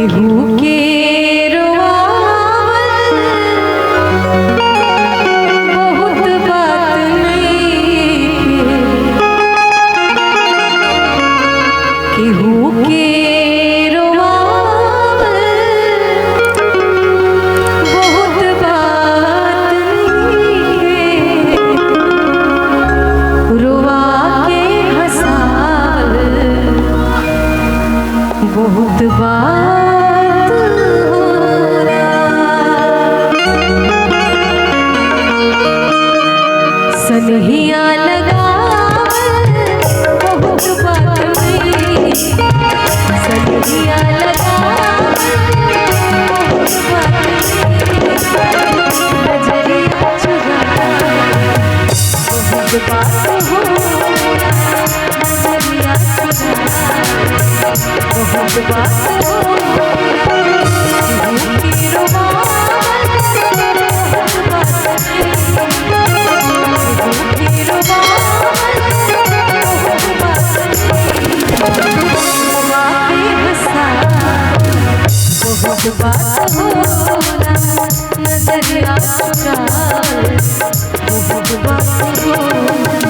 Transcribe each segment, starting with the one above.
केहू के रोआवल बहुत बात नइखे, केहू के रोआवल बहुत बात नइखे, रोआ के हंसावल बहुत बात होला। सनहिया लगावल बहुत बात नइखे, सनहिया लगावल बहुत बात नइखे, नजरिया चुरावल बहुत बात होला, नजरिया चुरावल बहुत बात होला, केहू के रोआवल बहुत बात नइखे, केहू के रोआवल बहुत बात नइखे, रोआ के हंसावल बहुत बात होला, नजरिया चुरावल बहुत बात होला।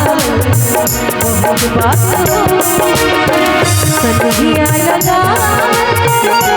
बहुत बात सनहिया लगावल